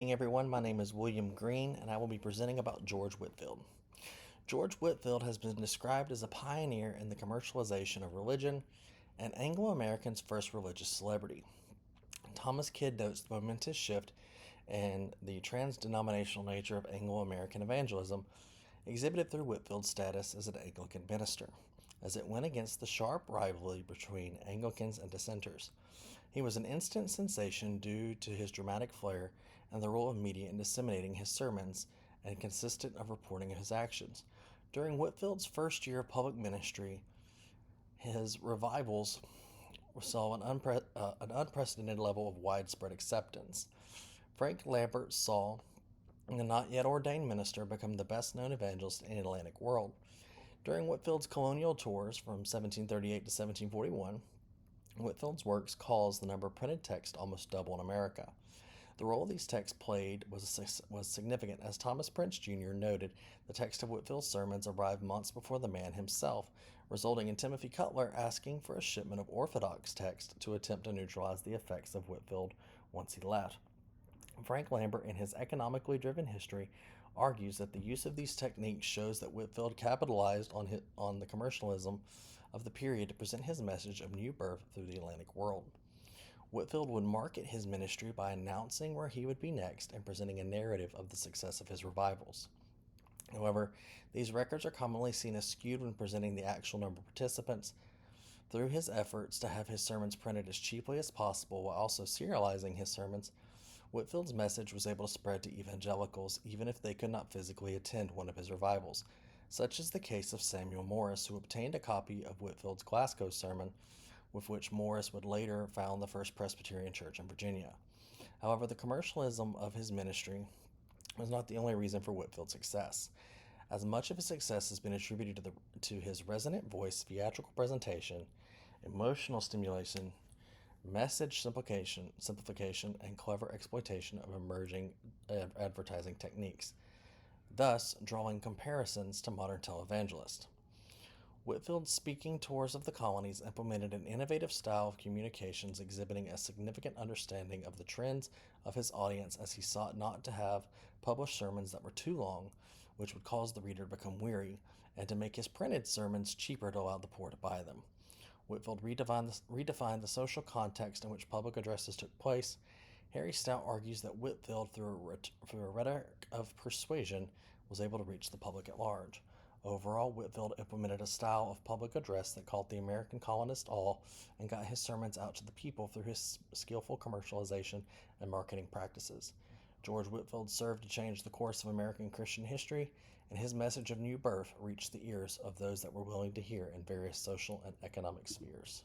Hey everyone, my name is William Green, and I will be presenting about George Whitfield. George Whitfield has been described as a pioneer in the commercialization of religion and Anglo Americans' first religious celebrity. Thomas Kidd notes the momentous shift in the trans-denominational nature of Anglo American evangelism exhibited through Whitfield's status as an Anglican minister, as it went against the sharp rivalry between Anglicans and dissenters. He was an instant sensation due to his dramatic flair and the role of media in disseminating his sermons and consistent of reporting of his actions. During Whitfield's first year of public ministry, his revivals saw an unprecedented level of widespread acceptance. Frank Lambert saw the not yet ordained minister become the best known evangelist in the Atlantic world. During Whitfield's colonial tours from 1738 to 1741, Whitfield's works caused the number of printed text almost double in America. The role these texts played was significant, as Thomas Prince Jr. noted the text of Whitfield's sermons arrived months before the man himself, resulting in Timothy Cutler asking for a shipment of orthodox text to attempt to neutralize the effects of Whitfield once he left. Frank Lambert, in his economically driven history, argues that the use of these techniques shows that Whitfield capitalized on the commercialism of the period to present his message of new birth through the Atlantic world. Whitfield would market his ministry by announcing where he would be next and presenting a narrative of the success of his revivals. However, these records are commonly seen as skewed when presenting the actual number of participants. Through his efforts to have his sermons printed as cheaply as possible while also serializing his sermons, Whitfield's message was able to spread to evangelicals even if they could not physically attend one of his revivals, such is the case of Samuel Morris, who obtained a copy of Whitfield's Glasgow sermon, with which Morris would later found the First Presbyterian Church in Virginia. However, the commercialism of his ministry was not the only reason for Whitfield's success, as much of his success has been attributed to his resonant voice, theatrical presentation, emotional stimulation, message simplification, and clever exploitation of emerging advertising techniques, thus drawing comparisons to modern televangelists. Whitfield's speaking tours of the colonies implemented an innovative style of communications exhibiting a significant understanding of the trends of his audience, as he sought not to have published sermons that were too long, which would cause the reader to become weary, and to make his printed sermons cheaper to allow the poor to buy them. Whitfield redefined the social context in which public addresses took place. Harry Stout argues that Whitfield, through a rhetoric of persuasion, was able to reach the public at large. Overall, Whitfield implemented a style of public address that caught the American colonist all and got his sermons out to the people through his skillful commercialization and marketing practices. George Whitfield served to change the course of American Christian history, and his message of new birth reached the ears of those that were willing to hear in various social and economic spheres.